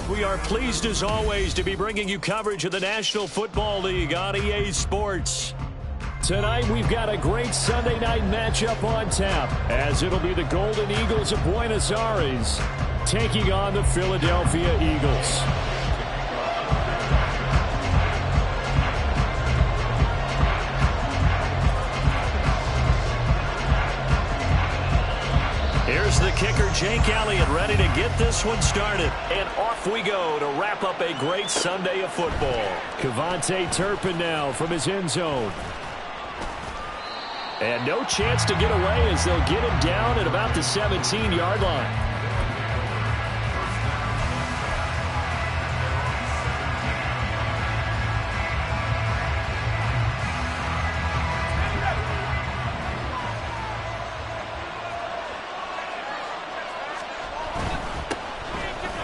We are pleased as always to be bringing you coverage of the National Football League on EA Sports. Tonight we've got a great Sunday night matchup on tap, as it'll be the Golden Eagles of Buenos Aires taking on the Philadelphia Eagles. Here's the kicker, Jake Elliott, ready to get this one started. And off we go to wrap up a great Sunday of football. Kevontae Turpin now from his end zone. And no chance to get away as they'll get him down at about the 17-yard line.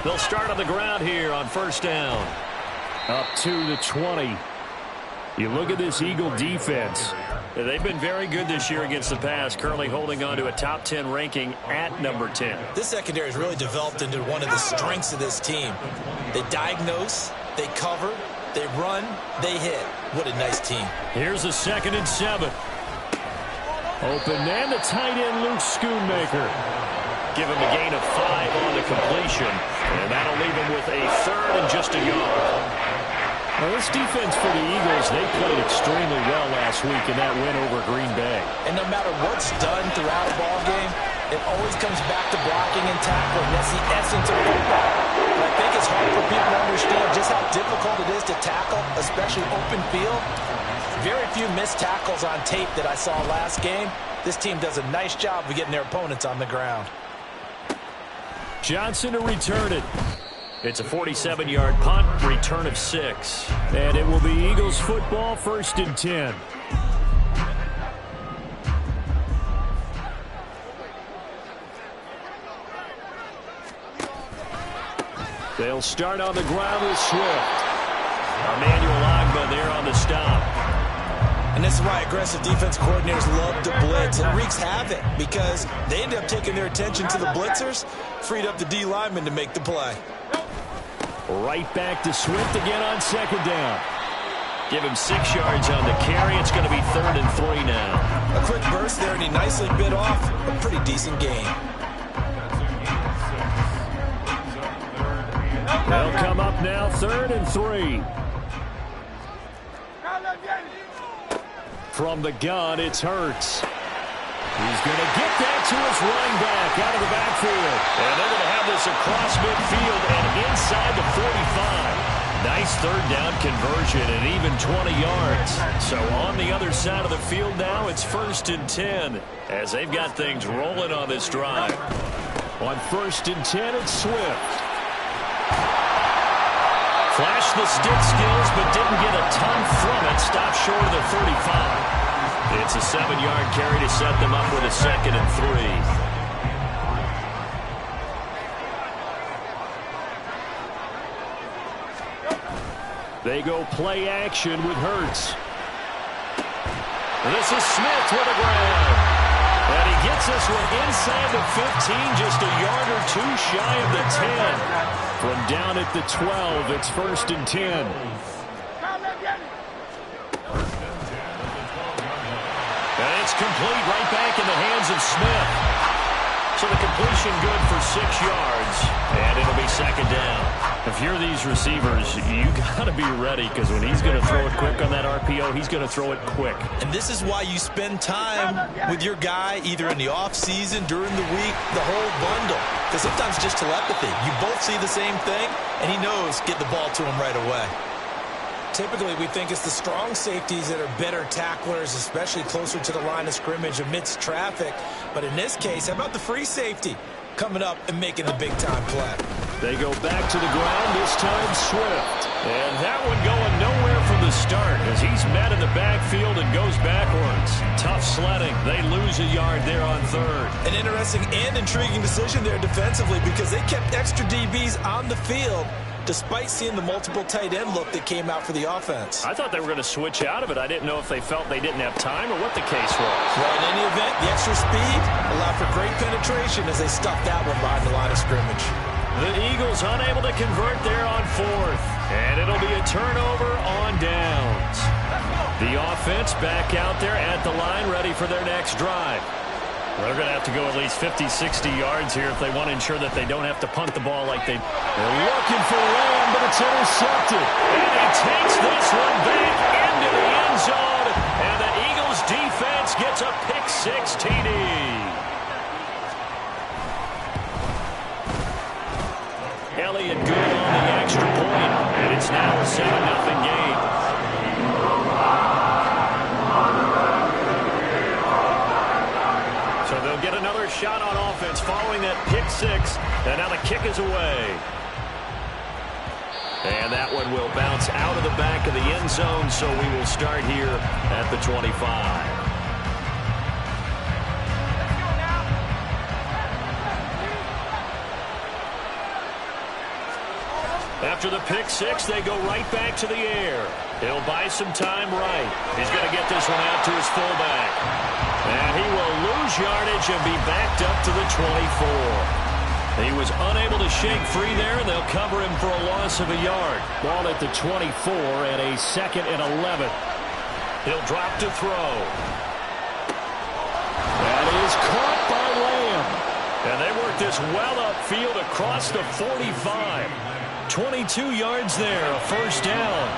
They'll start on the ground here on first down. Up to the 20. You look at this Eagle defense. They've been very good this year against the pass, currently holding on to a top 10 ranking at number 10. This secondary has really developed into one of the strengths of this team. They diagnose, they cover, they run, they hit. What a nice team. Here's a 2nd and 7. Open man, the tight end, Luke Schoonmaker. Give him a gain of 5 on the completion, and that'll leave him with a 3rd and just a yard. Well, this defense for the Eagles, they played extremely well last week in that win over Green Bay. And no matter what's done throughout a ball game, it always comes back to blocking and tackling. That's the essence of football. But I think it's hard for people to understand just how difficult it is to tackle, especially open field. Very few missed tackles on tape that I saw last game. This team does a nice job of getting their opponents on the ground. Johnson to return it. It's a 47-yard punt, return of 6. And it will be Eagles football, 1st and 10. They'll start on the ground with Swift. Emmanuel Ogbah there on the stop. And this is why aggressive defense coordinators love to blitz. It wreaks havoc because they end up taking their attention to the blitzers, freed up the D lineman to make the play. Right back to Swift again on 2nd down. Give him 6 yards on the carry. It's going to be 3rd and 3 now. A quick burst there, and he nicely bit off a pretty decent gain. They'll come up now, 3rd and 3. From the gun, it's Hurts. He's going to get that to his running back out of the backfield. And they're going to have this across midfield and inside the 45. Nice 3rd down conversion and even 20 yards. So on the other side of the field now, it's 1st and 10 as they've got things rolling on this drive. On 1st and 10, it's Swift. Flashed the stick skills, but didn't get a ton from it. Stopped short of the 35. It's a 7-yard carry to set them up with a 2nd and 3. They go play action with Hurts. This is Smith with a grab. And he gets this one inside the 15, just a yard or 2 shy of the 10. From down at the 12, it's 1st and 10. And it's complete right back in the hands of Smith. So the completion good for 6 yards, and it'll be 2nd down. If you're these receivers, you got to be ready because when he's going to throw it quick on that RPO, he's going to throw it quick. And this is why you spend time with your guy either in the offseason, during the week, the whole bundle. Because sometimes just telepathy. You both see the same thing, and he knows get the ball to him right away. Typically, we think it's the strong safeties that are better tacklers, especially closer to the line of scrimmage amidst traffic. But in this case, how about the free safety coming up and making the big-time play? They go back to the ground, this time Swift. And that one going nowhere from the start as he's met in the backfield and goes backwards. Tough sledding. They lose a yard there on 3rd. An interesting and intriguing decision there defensively because they kept extra DBs on the field despite seeing the multiple tight end look that came out for the offense. I thought they were going to switch out of it. I didn't know if they felt they didn't have time or what the case was. Well, in any event, the extra speed allowed for great penetration as they stuffed that one behind the line of scrimmage. The Eagles Eagles unable to convert there on fourth. And it'll be a turnover on downs. The offense back out there at the line, ready for their next drive. They're going to have to go at least 50, 60 yards here if they want to ensure that they don't have to punt the ball like they're looking for Lamb, but it's intercepted. And he takes this one back into the end zone. And the Eagles defense gets a pick-6 TD. Elliott good on the extra point, and it's now a 7-0 game. So they'll get another shot on offense following that pick-6, and now the kick is away. And that one will bounce out of the back of the end zone, so we will start here at the 25. After the pick-6, they go right back to the air. He'll buy some time right. He's going to get this one out to his fullback. And he will lose yardage and be backed up to the 24. He was unable to shake free there, and they'll cover him for a loss of a yard. Ball at the 24 and a 2nd and 11. He'll drop to throw. That is caught by Lamb. And they work this well upfield across the 45. 22 yards there, a first down.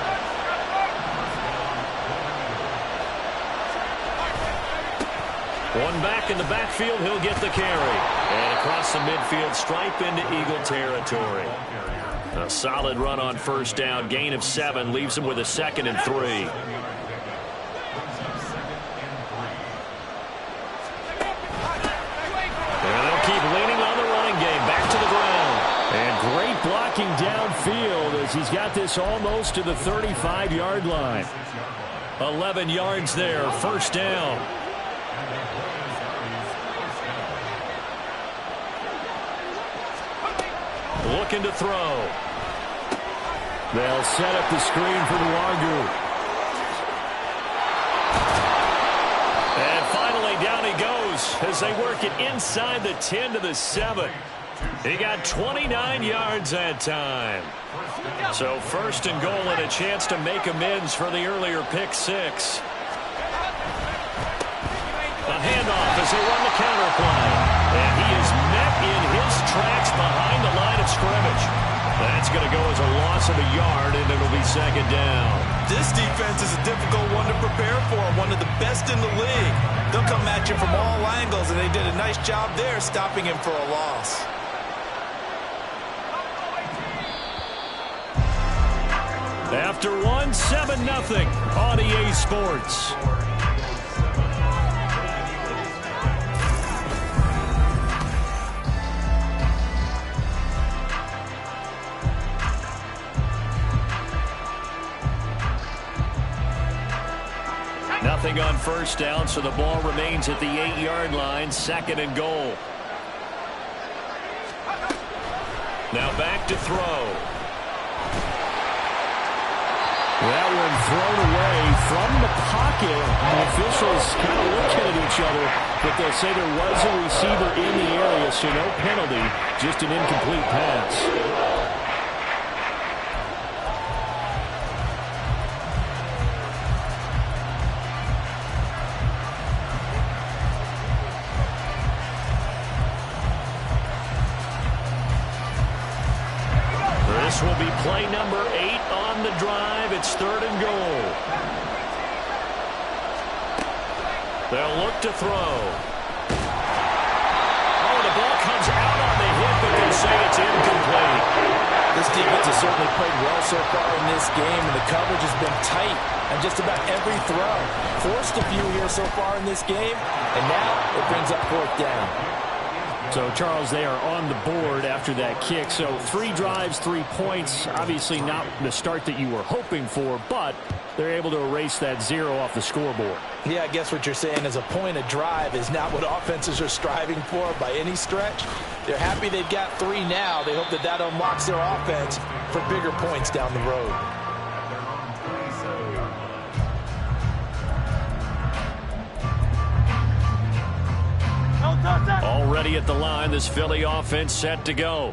One back in the backfield, he'll get the carry. And across the midfield stripe into Eagle territory. A solid run on first down, gain of 7, leaves him with a 2nd and 3. And they'll keep leaning on the running game, back to the ground. And great blocking downfield as he's got this almost to the 35-yard line. 11 yards there, first down. Looking to throw. They'll set up the screen for Nwangu. And finally down he goes as they work it inside the 10 to the 7. He got 29 yards that time. So first and goal and a chance to make amends for the earlier pick-6. A handoff as they run the counter play. And he is met in his tracks behind the line of scrimmage. That's going to go as a loss of a yard, and it'll be 2nd down. This defense is a difficult one to prepare for, one of the best in the league. They'll come at you from all angles, and they did a nice job there stopping him for a loss. After one, 7-0 on EA Sports. Nothing on first down, so the ball remains at the 8-yard line, 2nd and goal. Now back to throw. That one thrown away from the pocket. The officials kind of looking at each other, but they'll say there was a receiver in the area, so no penalty, just an incomplete pass. This will be play number 8 on the drive. It's 3rd and goal. They'll look to throw. Oh, the ball comes out on the hit, but they say it's incomplete. This defense has certainly played well so far in this game, and the coverage has been tight on just about every throw. Forced a few here so far in this game, and now it brings up 4th down. So, Charles, they are on the board after that kick. So 3 drives, 3 points. Obviously not the start that you were hoping for, but they're able to erase that 0 off the scoreboard. Yeah, I guess what you're saying is a point a drive is not what offenses are striving for by any stretch. They're happy they've got 3 now. They hope that that unlocks their offense for bigger points down the road. Already at the line, this Philly offense set to go.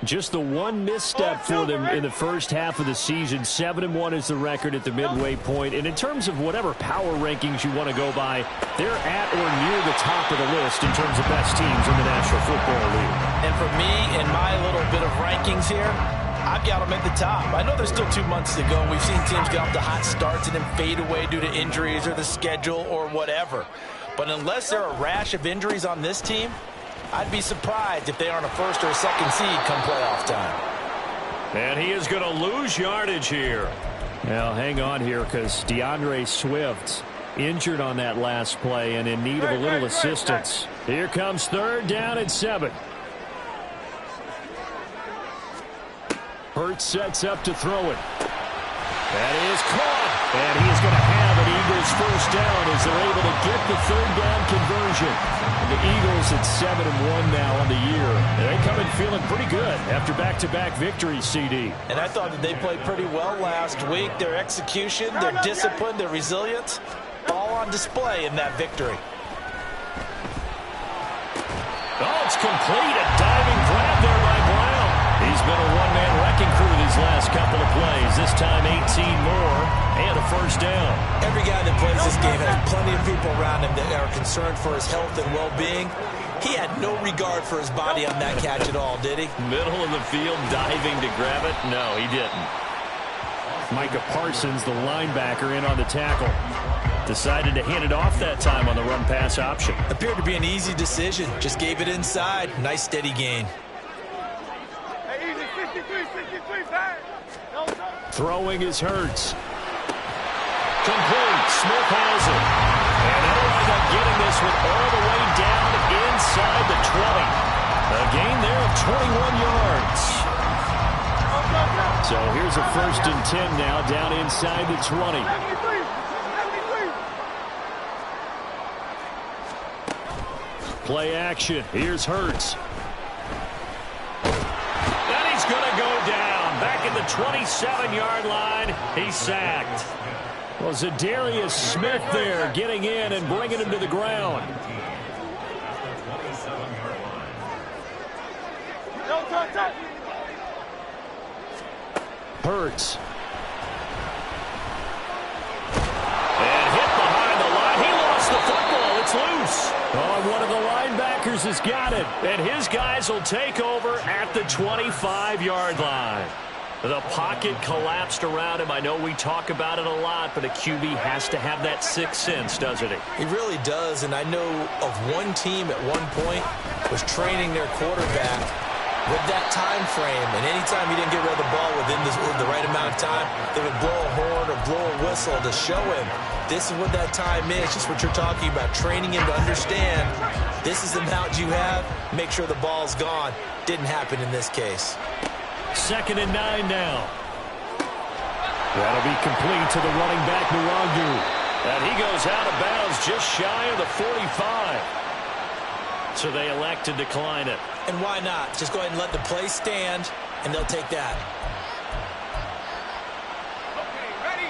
Just the one misstep for them in the first half of the season. 7-1 is the record at the midway point. And in terms of whatever power rankings you want to go by, they're at or near the top of the list in terms of best teams in the National Football League. And for me, in my little bit of rankings here, I've got them at the top. I know there's still 2 months to go, and we've seen teams get off to hot starts and then fade away due to injuries or the schedule or whatever. But unless there are a rash of injuries on this team, I'd be surprised if they aren't a first or a second seed come playoff time. And he is going to lose yardage here. Now, hang on here because DeAndre Swift injured on that last play and in need of a little assistance. Here comes 3rd down and 7. Hurts sets up to throw it. That is caught. And he is going to have an Eagles first down as they're able to get the 3rd down conversion. And the Eagles at 7-1 now on the year. And they come in feeling pretty good after back-to-back victories, CD. And I thought that they played pretty well last week. Their execution, their discipline, their resilience, all on display in that victory. Oh, it's complete. A diving grab there by Brown. He's been a one-man wrecking crew these last couple of plays. This time 18 more and a first down. Every guy that plays this game has plenty of people around him that are concerned for his health and well-being. He had no regard for his body on that catch at all, did he? Middle of the field, diving to grab it. No, he didn't. Micah Parsons, the linebacker, in on the tackle. Decided to hand it off that time on the run-pass option. Appeared to be an easy decision. Just gave it inside. Nice, steady gain. Throwing is Hurts. Complete. Smith has it. And they'll end up getting this one all the way down inside the 20. A gain there of 21 yards. So here's a 1st and 10 now down inside the 20. Play action. Here's Hurts. And he's going to go down. Back at the 27-yard line. He's sacked. Well, Zadarius Smith there getting in and bringing him to the ground. Hurts. And hit behind the line. He lost the football. It's loose. Oh, one of the linebackers has got it. And his guys will take over at the 25-yard line. The pocket collapsed around him. I know we talk about it a lot, but a QB has to have that sixth sense, doesn't he? He really does, and I know of one team at one point was training their quarterback with that time frame, and anytime he didn't get rid of the ball within the right amount of time, they would blow a horn or blow a whistle to show him this is what that time is, just what you're talking about, training him to understand this is the amount you have, make sure the ball's gone. Didn't happen in this case. 2nd and 9 now. That'll be complete to the running back, Nwangu. And he goes out of bounds just shy of the 45. So they elect to decline it. And why not? Just go ahead and let the play stand, and they'll take that. Okay, ready?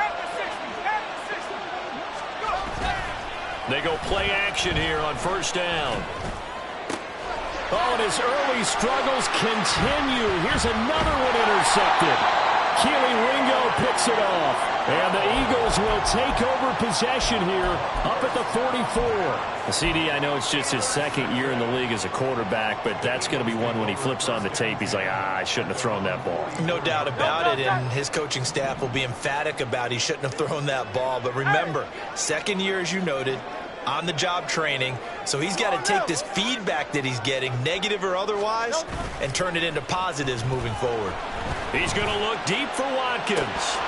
Count to 60. Go. They go play action here on 1st down. Oh, and his early struggles continue. Here's another one intercepted. Keely Ringo picks it off. And the Eagles will take over possession here up at the 44. CD, I know it's just his 2nd year in the league as a quarterback, but that's going to be one when he flips on the tape. He's like, I shouldn't have thrown that ball. No doubt about it, and his coaching staff will be emphatic about he shouldn't have thrown that ball. But remember, 2nd year, as you noted, on-the-job training, so he's got to take this feedback that he's getting, negative or otherwise, and turn it into positives moving forward. He's going to look deep for Watkins.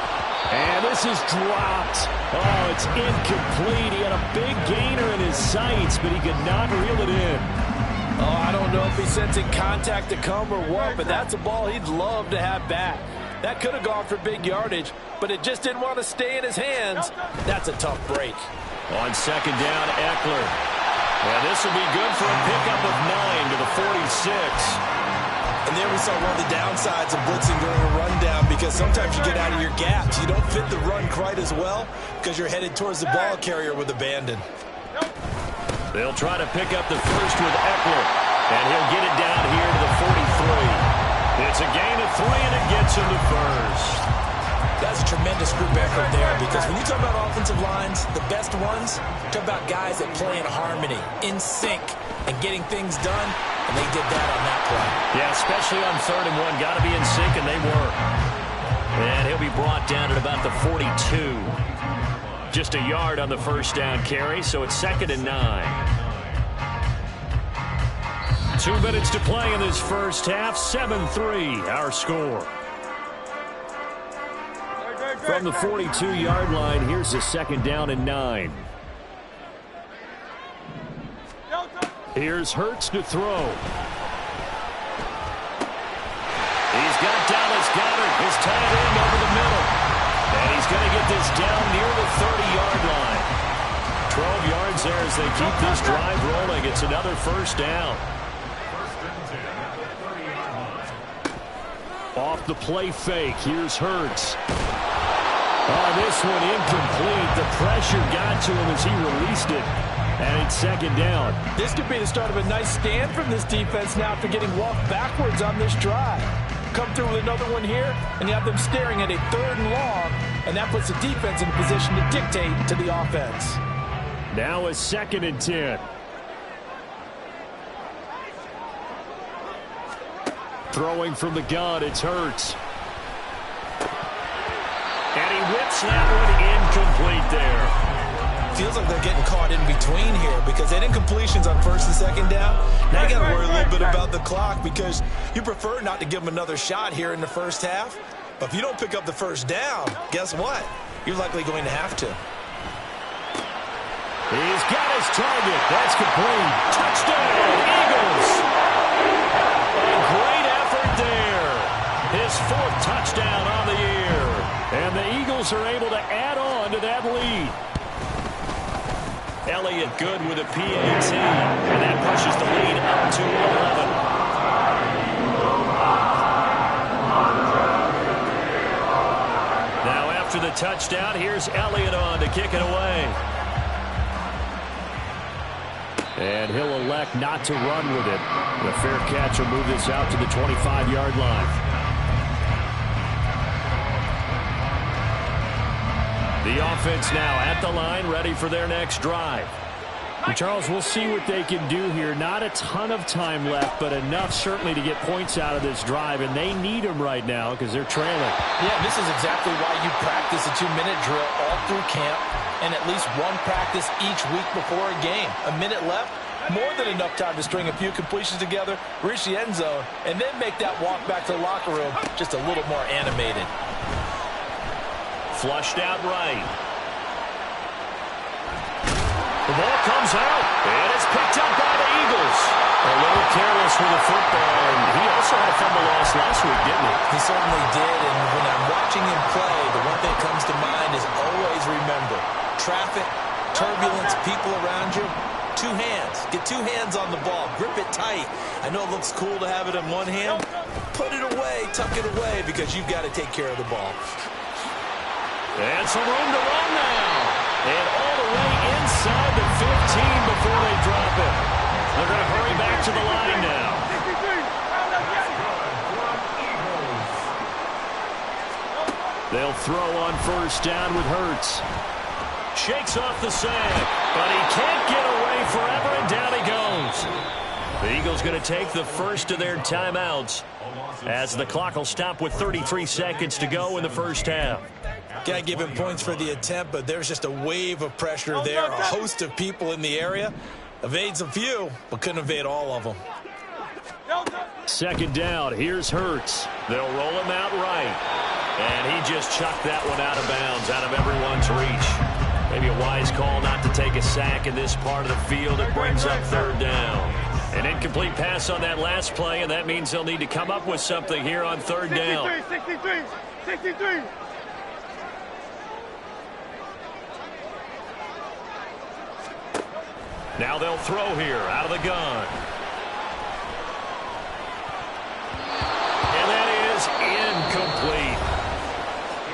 And this is dropped. Oh, it's incomplete. He had a big gainer in his sights, but he could not reel it in. Oh, I don't know if he's sensing contact to come or what, but that's a ball he'd love to have back. That could have gone for big yardage, but it just didn't want to stay in his hands. That's a tough break. On 2nd down, Eckler. And this will be good for a pickup of 9 to the 46. And there we saw one of the downsides of blitzing during a rundown, because sometimes you get out of your gaps. You don't fit the run quite as well because you're headed towards the ball carrier with abandon. They'll try to pick up the first with Eckler. And he'll get it down here to the 43. It's a gain of 3, and it gets him to first. That's a tremendous group effort there, because when you talk about offensive lines, the best ones, talk about guys that play in harmony, in sync, and getting things done, and they did that on that play. Yeah, especially on 3rd and 1. Got to be in sync, and they were. And he'll be brought down at about the 42. Just a yard on the first down carry, so it's 2nd and 9. 2 minutes to play in this first half. 7-3, our score. From the 42-yard line, here's a 2nd down and 9. Here's Hurts to throw. He's got Dallas Goedert, his tight end, over the middle. And he's going to get this down near the 30-yard line. 12 yards there as they keep this drive rolling. It's another first down. Off the play fake, here's Hurts. Oh, this one incomplete. The pressure got to him as he released it. And it's 2nd down. This could be the start of a nice stand from this defense now after getting walked backwards on this drive. Come through with another one here, and you have them staring at a 3rd and long, and that puts the defense in a position to dictate to the offense. Now a 2nd and 10. Throwing from the gun, it's Hurts. And he whips that one incomplete there. Feels like they're getting caught in between here because they didn't completions on 1st and 2nd down. Now you got to worry a little bit about the clock because you prefer not to give them another shot here in the first half. But if you don't pick up the first down, guess what? You're likely going to have to. He's got his target. That's complete. Touchdown, Eagles. A great effort there. His 4th touchdown on the year. And the Eagles are able to add on to that lead. Elliott good with a PAT. And that pushes the lead up to 11. Now after the touchdown, here's Elliott on to kick it away. And he'll elect not to run with it. The fair catch will move this out to the 25-yard line. The offense now at the line, ready for their next drive. And Charles, we'll see what they can do here. Not a ton of time left, but enough certainly to get points out of this drive, and they need them right now because they're trailing. Yeah, this is exactly why you practice a 2-minute drill all through camp and at least one practice each week before a game. A minute left, more than enough time to string a few completions together, reach the end zone, and then make that walk back to the locker room just a little more animated. Flushed out right. The ball comes out, and it's picked up by the Eagles. A little careless with the football, and he also had a fumble loss last week, didn't he? He certainly did, and when I'm watching him play, the one thing that comes to mind is always remember, traffic, turbulence, people around you, 2 hands. Get 2 hands on the ball. Grip it tight. I know it looks cool to have it in one hand. Put it away, tuck it away, because you've got to take care of the ball. And some room to run now. And all the way inside the 15 before they drop it. They're going to hurry back to the line now. They'll throw on first down with Hurts. Shakes off the sack, but he can't get away forever, and down he goes. The Eagles going to take the first of their timeouts as the clock will stop with 33 seconds to go in the first half. Can't give him points for the attempt, but there's just a wave of pressure there. A host of people in the area. Evades a few, but couldn't evade all of them. 2nd down. Here's Hurts. They'll roll him out right. And he just chucked that one out of bounds, out of everyone's reach. Maybe a wise call not to take a sack in this part of the field. It brings up 3rd down. An incomplete pass on that last play, and that means they'll need to come up with something here on 3rd down. 63. Now they'll throw here out of the gun. And that is incomplete.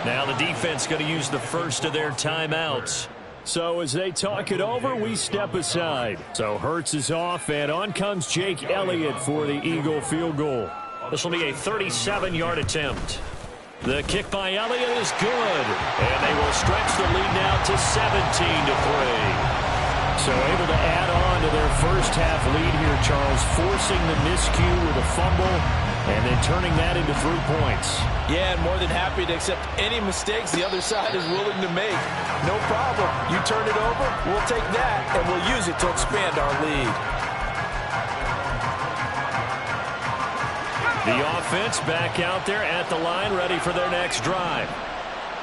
Now the defense going to use the first of their timeouts. So as they talk it over, we step aside. So Hurts is off, and on comes Jake Elliott for the Eagle field goal. This will be a 37-yard attempt. The kick by Elliott is good, and they will stretch the lead now to 17-3. So able to add on to their first half lead here, Charles, forcing the miscue with a fumble and then turning that into 3 points. Yeah, and more than happy to accept any mistakes the other side is willing to make. No problem. You turn it over, we'll take that, and we'll use it to expand our lead. The offense back out there at the line, ready for their next drive.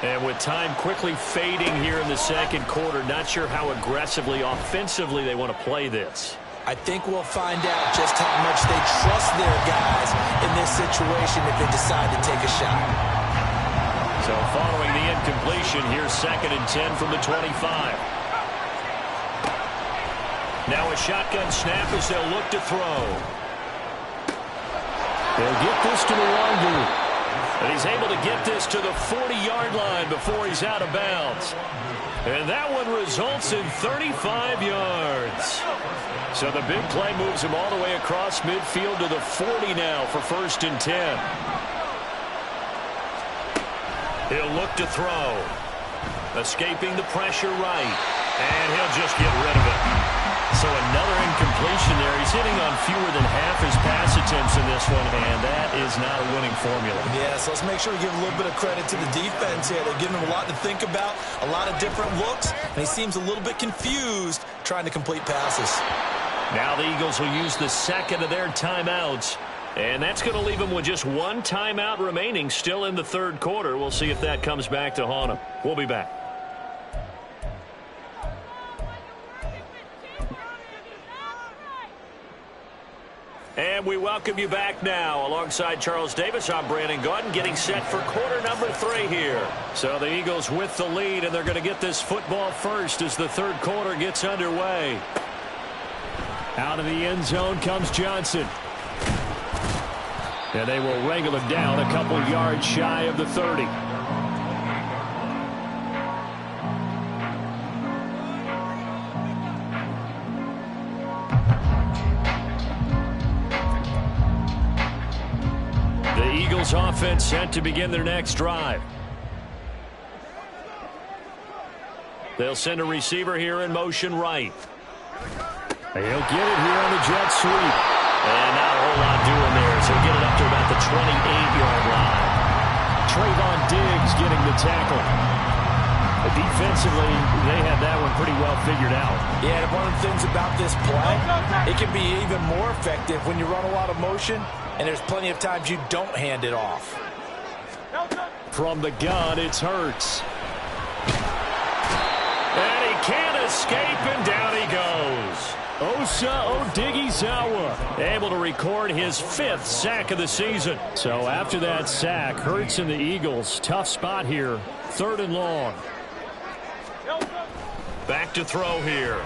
And with time quickly fading here in the second quarter, not sure how aggressively, offensively they want to play this. I think we'll find out just how much they trust their guys in this situation if they decide to take a shot. So following the incompletion, here's 2nd and 10 from the 25. Now a shotgun snap as they'll look to throw. They'll get this to the long group. And he's able to get this to the 40-yard line before he's out of bounds. And that one results in 35 yards. So the big play moves him all the way across midfield to the 40 now for 1st and 10. He'll look to throw. Escaping the pressure right. And he'll just get rid of it. So another incompletion there. He's hitting on fewer than half his pass attempts in this one, and that is not a winning formula. Yeah, so let's make sure we give a little bit of credit to the defense here. They're giving him a lot to think about, a lot of different looks, and he seems a little bit confused trying to complete passes. Now the Eagles will use the 2nd of their timeouts, and that's going to leave them with just 1 timeout remaining still in the 3rd quarter. We'll see if that comes back to haunt them. We'll be back. And we welcome you back now. Alongside Charles Davis, I'm Brandon Gaudin, getting set for quarter number 3 here. So the Eagles with the lead, and they're going to get this football first as the 3rd quarter gets underway. Out of the end zone comes Johnson. And they will wrangle him down a couple yards shy of the 30. Eagles offense set to begin their next drive. They'll send a receiver here in motion right. He'll get it here on the jet sweep. And not a whole lot doing there, so he'll get it up to about the 28-yard line. Trayvon Diggs getting the tackle. But defensively, they have that one pretty well figured out. Yeah, and one of the things about this play, it can be even more effective when you run a lot of motion, and there's plenty of times you don't hand it off. From the gun, it's Hurts. And he can't escape, and down he goes. Osa Odighizuwa able to record his 5th sack of the season. So after that sack, Hurts and the Eagles, tough spot here, 3rd and long. Back to throw here.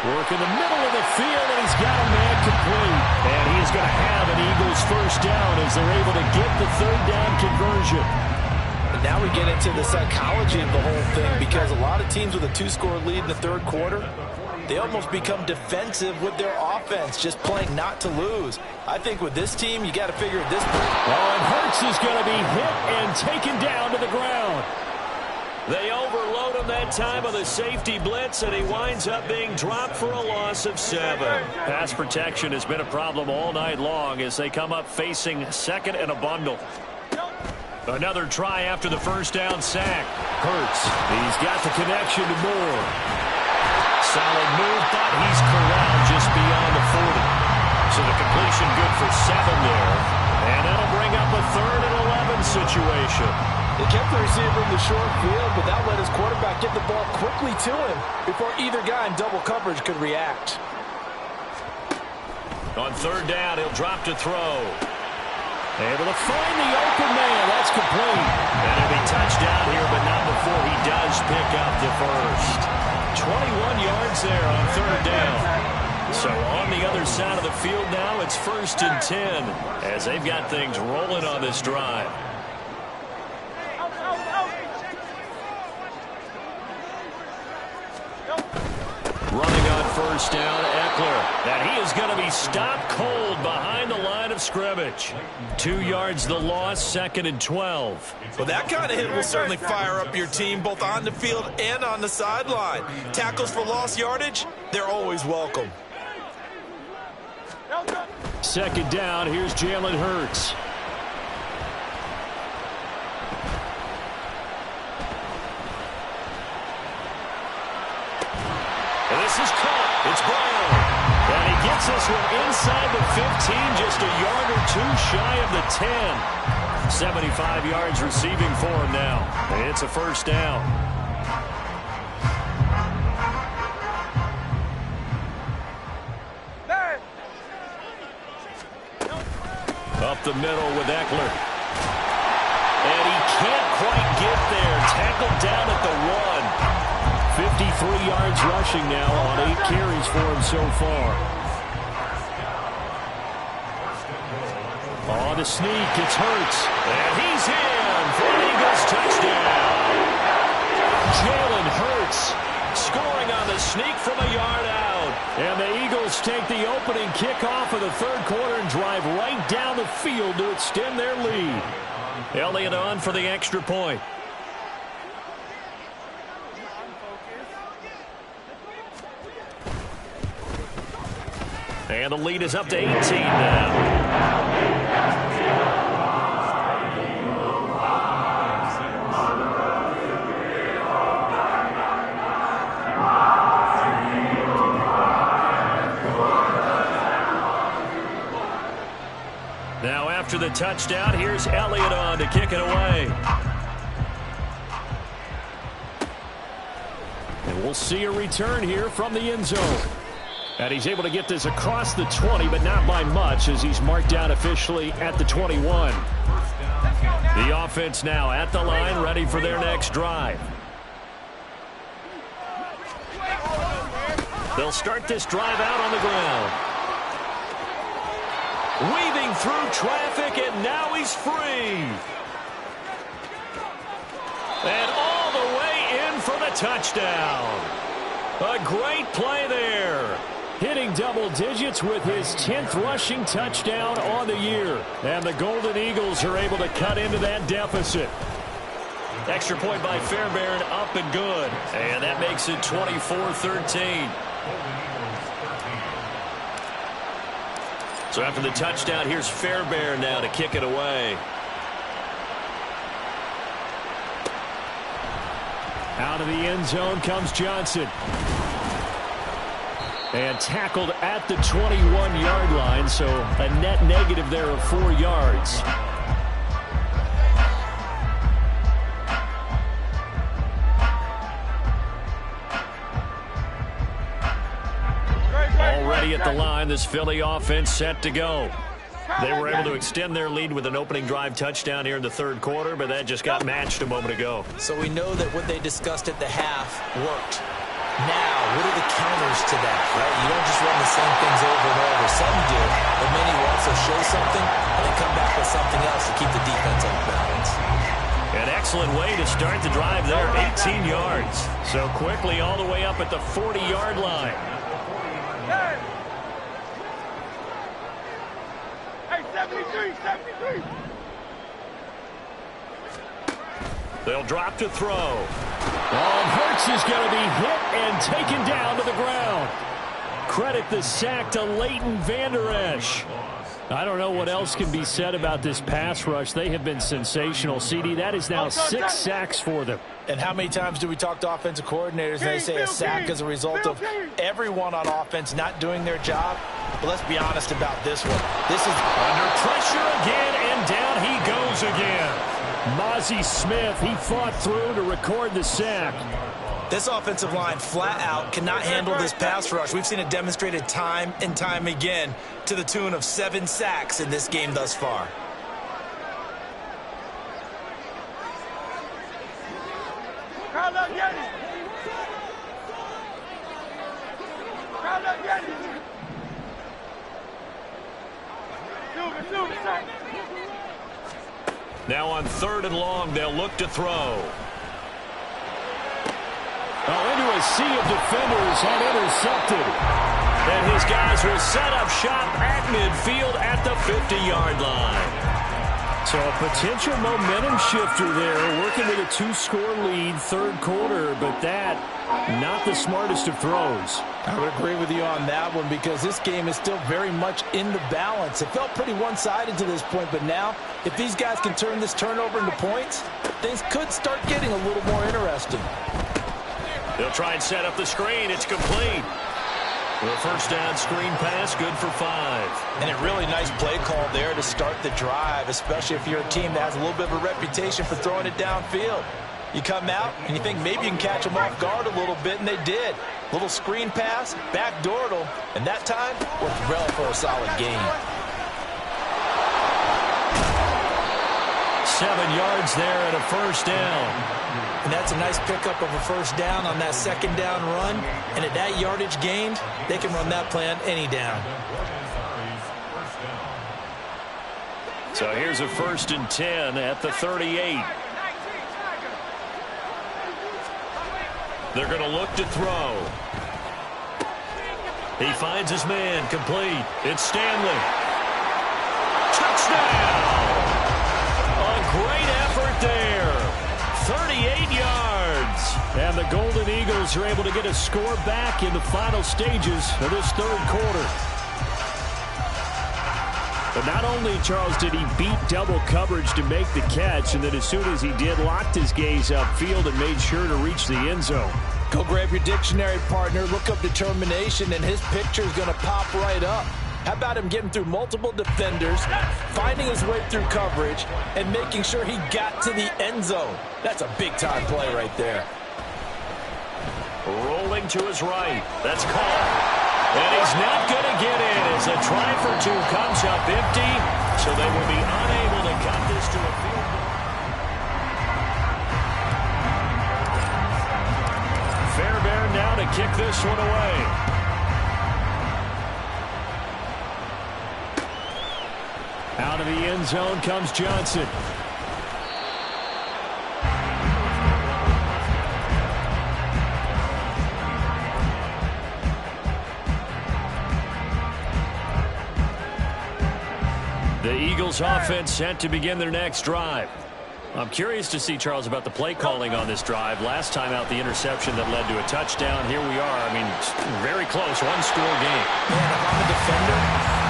Work in the middle of the field, and he's got a man complete. And he is going to have an Eagles 1st down as they're able to get the 3rd down conversion. And now we get into the psychology of the whole thing, because a lot of teams with a 2-score lead in the 3rd quarter, they almost become defensive with their offense, just playing not to lose. I think with this team, you got to figure at this point. Oh, and Hurts is going to be hit and taken down to the ground. They overload him that time of the safety blitz, and he winds up being dropped for a loss of 7. Pass protection has been a problem all night long as they come up facing 2nd and a bundle. Another try after the 1st down sack. Hurts, he's got the connection to Moore. Solid move, but he's corralled just beyond the 40. So the completion good for 7 there. And that'll bring up a 3rd and 11 situation. They kept the receiver in the short field, but that let his quarterback get the ball quickly to him before either guy in double coverage could react. On 3rd down, he'll drop to throw. Able to find the open man. That's complete. And he'll be touchdown here, but not before he does pick up the 1st. 21 yards there on 3rd down. So on the other side of the field now, it's 1st and 10 as they've got things rolling on this drive. first down, Eckler. And he is going to be stopped cold behind the line of scrimmage. 2 yards the loss, 2nd and 12. Well, that kind of hit will certainly fire up your team both on the field and on the sideline. Tackles for lost yardage, they're always welcome. 2nd down, here's Jalen Hurts. And this is caught. It's Brown. And he gets this one inside the 15, just a yard or 2 shy of the 10. 75 yards receiving for him now. And it's a first down. Up the middle with Eckler. And he can't quite get there. Tackled down at the 1. 53 yards rushing now on 8 carries for him so far. On the sneak, it's Hurts. And he's in for an Eagles touchdown. Jalen Hurts scoring on the sneak from a yard out. And the Eagles take the opening kickoff of the 3rd quarter and drive right down the field to extend their lead. Elliott on for the extra point. And the lead is up to 18 now. Now after the touchdown, here's Elliott on to kick it away. And we'll see a return here from the end zone. And he's able to get this across the 20, but not by much as he's marked down officially at the 21. The offense now at the line, ready for their next drive. They'll start this drive out on the ground. Weaving through traffic, and now he's free. And all the way in for the touchdown. A great play there. Hitting double digits with his 10th rushing touchdown on the year. And the Golden Eagles are able to cut into that deficit. Extra point by Fairbairn, up and good. And that makes it 24-13. So after the touchdown, here's Fairbairn now to kick it away. Out of the end zone comes Johnson. And tackled at the 21-yard line, so a net negative there of 4 yards. Already at the line, this Philly offense set to go. They were able to extend their lead with an opening drive touchdown here in the 3rd quarter, but that just got matched a moment ago. So we know that what they discussed at the half worked. Now, what are the counters to that, right? You don't just run the same things over and over. Some do, but many will also show something and then come back with something else to keep the defense off balance. An excellent way to start the drive there, 18 yards. So quickly all the way up at the 40-yard line. Hey, 73. They'll drop to throw. Hurts is going to be hit and taken down to the ground. Credit the sack to Leighton Vander Esch. I don't know what else can be said about this pass rush. They have been sensational. CD, that is now 6 sacks for them. And how many times do we talk to offensive coordinators and they say a sack is a result of everyone on offense not doing their job? But let's be honest about this one. This is under pressure again, and down he goes again. Mozzie Smith, he fought through to record the sack. This offensive line flat out cannot handle this pass rush. We've seen it demonstrated time and time again to the tune of 7 sacks in this game thus far. Now on 3rd and long, they'll look to throw. Into a sea of defenders and intercepted. And his guys will set up shop at midfield at the 50-yard line. So a potential momentum shifter there, working with a 2-score lead, third quarter, but that, not the smartest of throws. I would agree with you on that one because this game is still very much in the balance. It felt pretty one-sided to this point, but now, if these guys can turn this turnover into points, things could start getting a little more interesting. They'll try and set up the screen. It's complete. The first down screen pass, good for 5. And a really nice play call there to start the drive, especially if you're a team that has a little bit of a reputation for throwing it downfield. You come out and you think maybe you can catch them off guard a little bit, and they did. Little screen pass, backdoored them, and that time worked well for a solid gain. 7 yards there and a first down. And that's a nice pickup of a first down on that second down run. And at that yardage gained, they can run that play on any down. So here's a 1st and 10 at the 38. They're going to look to throw. He finds his man, complete. It's Stanley. Touchdown! A great effort there. 38 yards. And the Golden Eagles are able to get a score back in the final stages of this third quarter. But not only, Charles, did he beat double coverage to make the catch, and then as soon as he did, locked his gaze upfield and made sure to reach the end zone. Go grab your dictionary, partner. Look up determination, and his picture is going to pop right up. How about him getting through multiple defenders, finding his way through coverage, and making sure he got to the end zone? That's a big-time play right there. Rolling to his right. That's caught. And he's not going to get in as a try for 2 comes up empty, so they will be unable to cut this to a field goal. Fairbairn now to kick this one away. Out of the end zone comes Johnson. The Eagles offense set to begin their next drive. I'm curious to see, Charles, about the play calling on this drive. Last time out, the interception that led to a touchdown. Here we are. I mean, very close, 1-score game. Man, if I'm a defender,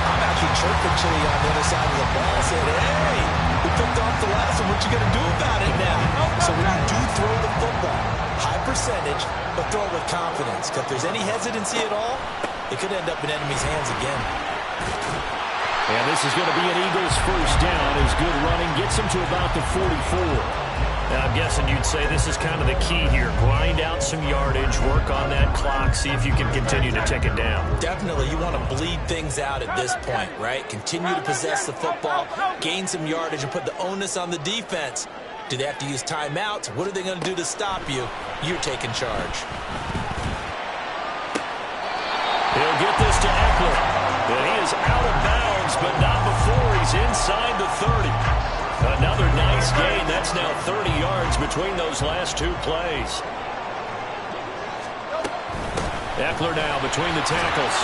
I'm actually chirping Chili on the other side of the ball, saying, hey, we picked off the last one. What you going to do about it now? So when you do throw the football, high percentage, but throw it with confidence. Because if there's any hesitancy at all, it could end up in enemy's hands again. And this is going to be an Eagles first down as good running gets them to about the 44. Now, I'm guessing you'd say this is kind of the key here. Grind out some yardage, work on that clock, see if you can continue to take it down. Definitely, you want to bleed things out at this point, right? Continue to possess the football, gain some yardage, and put the onus on the defense. Do they have to use timeouts? What are they going to do to stop you? You're taking charge. He'll get this to Eckler. And he is out of bounds, but not before he's inside the 30. Another nice gain. That's now 30 yards between those last 2 plays. Eckler now between the tackles.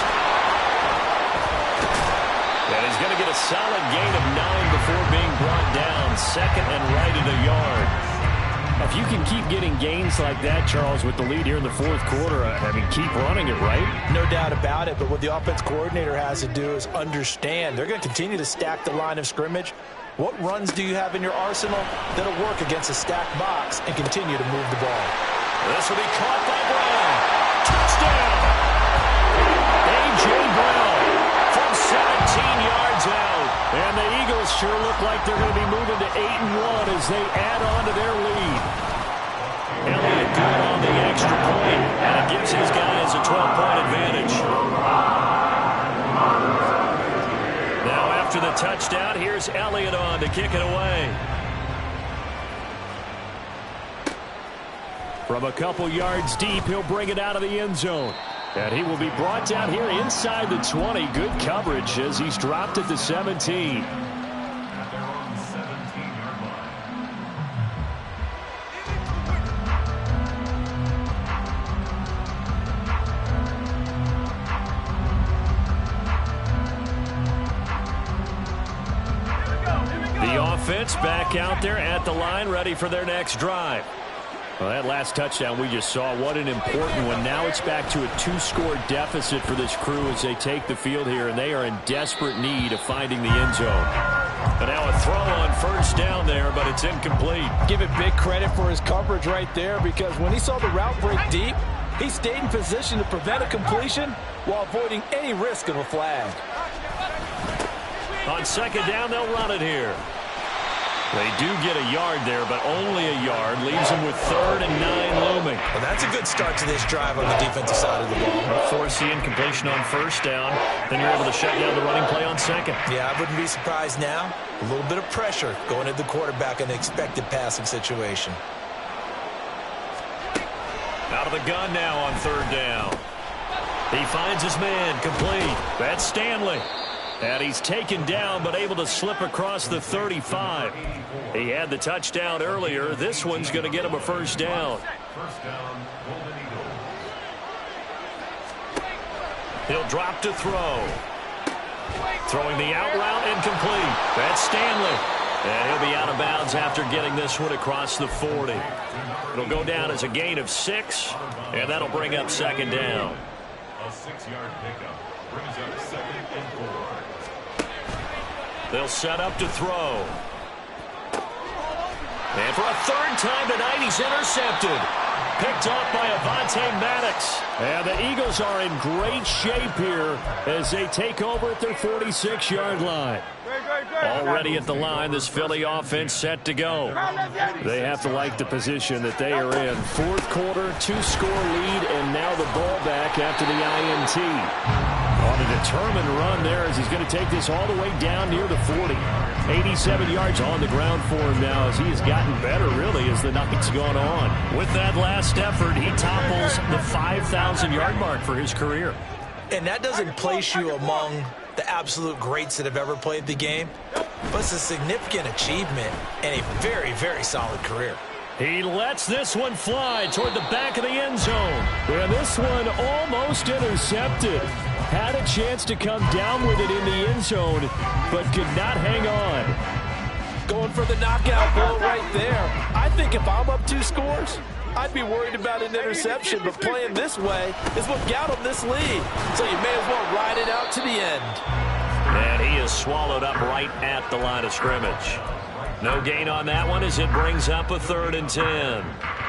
And he's going to get a solid gain of 9 before being brought down. Second and right at a yard. If you can keep getting gains like that, Charles, with the lead here in the fourth quarter, I mean, keep running it, right? No doubt about it, but what the offense coordinator has to do is understand. They're going to continue to stack the line of scrimmage. What runs do you have in your arsenal that'll work against a stacked box and continue to move the ball? This will be caught by Brown. Touchdown! A.J. Brown from 17 yards out. And the Eagles sure look like they're going to be moving to 8-1 as they add on to their lead. Elliott good on the extra point, and it gives his guys a 12-point advantage. Now after the touchdown, here's Elliott on to kick it away. From a couple yards deep, he'll bring it out of the end zone. And he will be brought down here inside the 20. Good coverage as he's dropped at the 17. offense back out there at the line, ready for their next drive. Well, that last touchdown we just saw, what an important one. Now it's back to a 2-score deficit for this crew as they take the field here, and they are in desperate need of finding the end zone. But now a throw on first down there, but it's incomplete. Give it big credit for his coverage right there, because when he saw the route break deep, he stayed in position to prevent a completion while avoiding any risk of a flag. On second down, they'll run it here. They do get a yard there, but only a yard. Leaves them with 3rd and 9 looming. Well, that's a good start to this drive on the defensive side of the ball. Force the incompletion on first down. Then you're able to shut down the running play on second. Yeah, I wouldn't be surprised now. A little bit of pressure going at the quarterback in the expected passing situation. Out of the gun now on 3rd down. He finds his man, complete. That's Stanley. And he's taken down, but able to slip across the 35. He had the touchdown earlier. This one's going to get him a first down. He'll drop to throw. Throwing the out route, incomplete. That's Stanley. And he'll be out of bounds after getting this one across the 40. It'll go down as a gain of 6, and that'll bring up second down. A 6-yard pickup brings up 2nd and 4. They'll set up to throw. And for a 3rd time tonight, he's intercepted. Picked off by Avonte Maddox. And the Eagles are in great shape here as they take over at their 46-yard line. Already at the line, this Philly offense set to go. They have to like the position that they are in. 4th quarter, 2-score lead, and now the ball back after the INT. On a determined run there as he's going to take this all the way down near the 40. 87 yards on the ground for him now as he has gotten better, really, as the night's gone on. With that last effort, he topples the 5,000-yard mark for his career. And that doesn't place you among the absolute greats that have ever played the game, but it's a significant achievement and a very, very solid career. He lets this one fly toward the back of the end zone. And this one almost intercepted. Had a chance to come down with it in the end zone, but could not hang on. Going for the knockout blow right there. I think if I'm up 2 scores, I'd be worried about an interception, but playing this way is what got him this lead. So you may as well ride it out to the end. And he is swallowed up right at the line of scrimmage. No gain on that one as it brings up a 3rd and 10.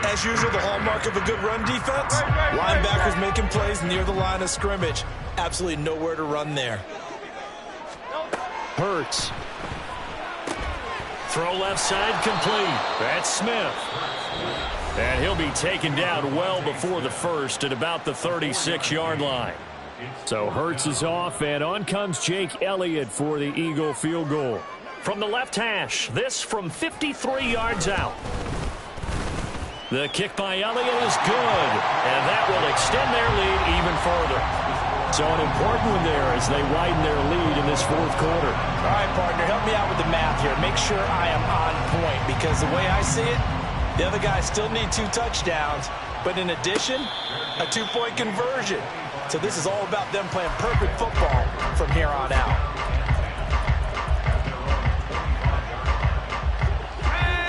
As usual, the hallmark of a good run defense, linebackers making plays near the line of scrimmage. Absolutely nowhere to run there. Hurts. Throw left side complete. That's Smith. And he'll be taken down well before the 1st at about the 36-yard line. So Hurts is off, and on comes Jake Elliott for the Eagle field goal. From the left hash, this from 53 yards out. The kick by Elliott is good, and that will extend their lead even further. So an important one there as they widen their lead in this 4th quarter. All right, partner, help me out with the math here. Make sure I am on point, because the way I see it, the other guys still need 2 touchdowns, but in addition, a 2-point conversion. So this is all about them playing perfect football from here on out.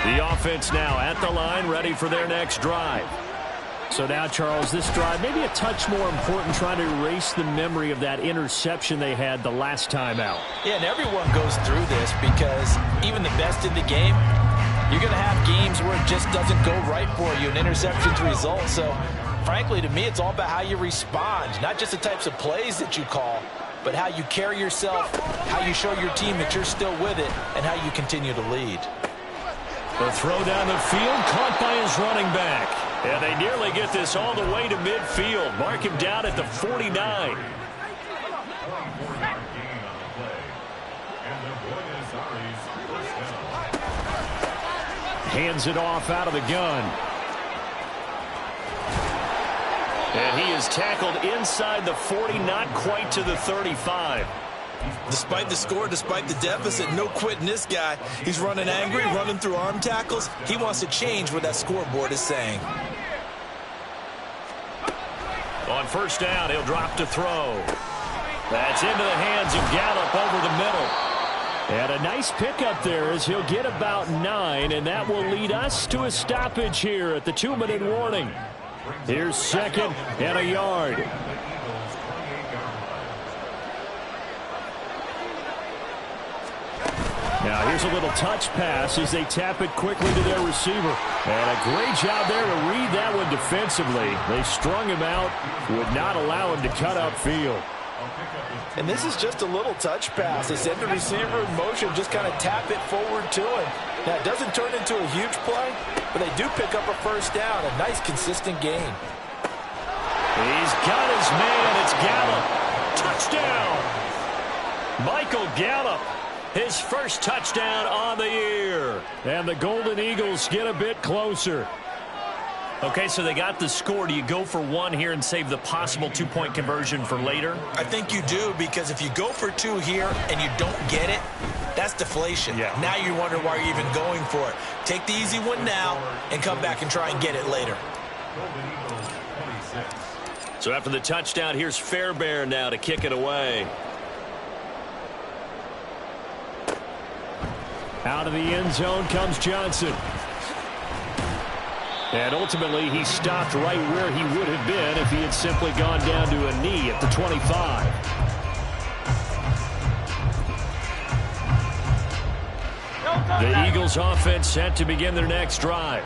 The offense now at the line, ready for their next drive. So now, Charles, this drive maybe a touch more important, trying to erase the memory of that interception they had the last time out. Yeah, and everyone goes through this because even the best in the game, you're going to have games where it just doesn't go right for you, and interceptions result. So, frankly, to me, it's all about how you respond, not just the types of plays that you call, but how you carry yourself, how you show your team that you're still with it, and how you continue to lead. The throw down the field, caught by his running back. And they nearly get this all the way to midfield. Mark him down at the 49. Hands it off out of the gun. And he is tackled inside the 40, not quite to the 35. Despite the score, despite the deficit, no quitting this guy. He's running angry, running through arm tackles. He wants to change what that scoreboard is saying. On first down, he'll drop to throw. That's into the hands of Gallup over the middle. And a nice pickup there as he'll get about 9, and that will lead us to a stoppage here at the 2-minute warning. Here's second and a yard. Now here's a little touch pass as they tap it quickly to their receiver. And a great job there to read that one defensively. They strung him out, would not allow him to cut upfield. And this is just a little touch pass. They send the receiver in motion, just kind of tap it forward to him. Now, it doesn't turn into a huge play, but they do pick up a first down. A nice, consistent gain. He's got his man. It's Gallup. Touchdown. Michael Gallup. His first touchdown on the year. And the Golden Eagles get a bit closer. Okay, so they got the score. Do you go for one here and save the possible 2-point conversion for later? I think you do, because if you go for 2 here and you don't get it, that's deflation. Yeah. Now you wonder why you're even going for it. Take the easy one now and come back and try and get it later. So after the touchdown, here's Fairbairn now to kick it away. Out of the end zone comes Johnson. And ultimately, he stopped right where he would have been if he had simply gone down to a knee at the 25. The Eagles offense set to begin their next drive.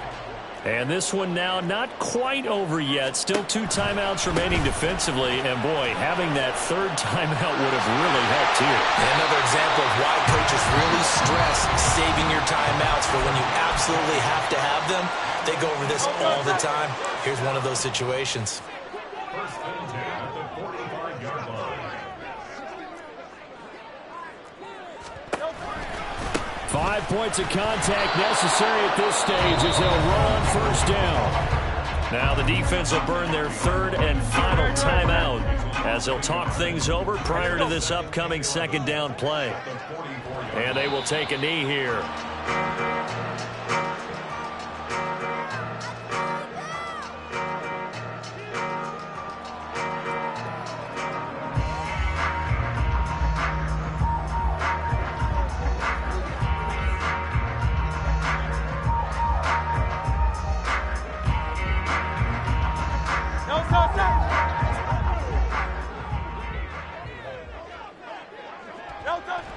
And this one now not quite over yet. Still 2 timeouts remaining defensively. And, boy, having that 3rd timeout would have really helped here. And another example of why coaches really stress saving your timeouts for when you absolutely have to have them. They go over this all the time. Here's one of those situations. First and 10 at the 45-yard line. 5 points of contact necessary at this stage as they'll run on first down. Now the defense will burn their 3rd and final timeout as they'll talk things over prior to this upcoming 2nd down play. And they will take a knee here.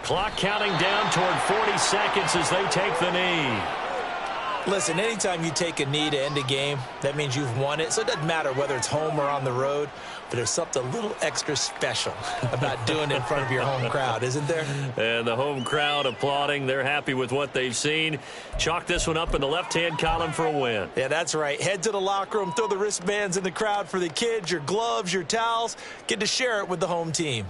Clock counting down toward 40 seconds as they take the knee. Listen, anytime you take a knee to end a game, that means you've won it. So it doesn't matter whether it's home or on the road, but there's something a little extra special about doing it in front of your home crowd, isn't there? And the home crowd applauding. They're happy with what they've seen. Chalk this one up in the left-hand column for a win. Yeah, that's right. Head to the locker room, throw the wristbands in the crowd for the kids, your gloves, your towels. Get to share it with the home team.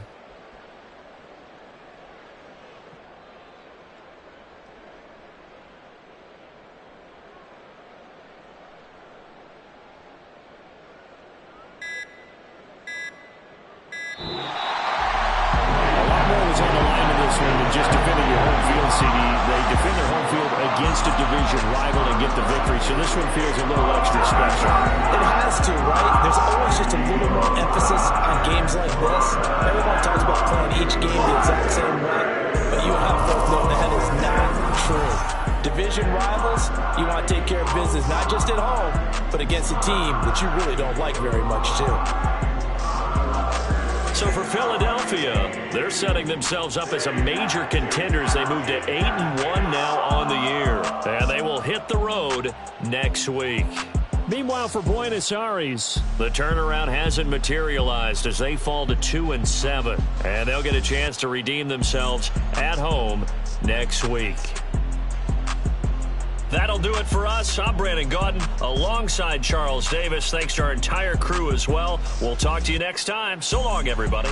Just defending your home field, CD. They defend their home field against a division rival and get the victory. So this one feels a little extra special. It has to, right? There's always just a little more emphasis on games like this. Everyone talks about playing each game the exact same way, but you have folks know that is not true. Division rivals, you want to take care of business not just at home, but against a team that you really don't like very much, too. So for Philadelphia, they're setting themselves up as a major contender as they move to 8-1 now on the year. And they will hit the road next week. Meanwhile, for Buenos Aires, the turnaround hasn't materialized as they fall to 2-7. And they'll get a chance to redeem themselves at home next week. That'll do it for us. I'm Brandon Gaudin alongside Charles Davis. Thanks to our entire crew as well. We'll talk to you next time. So long, everybody.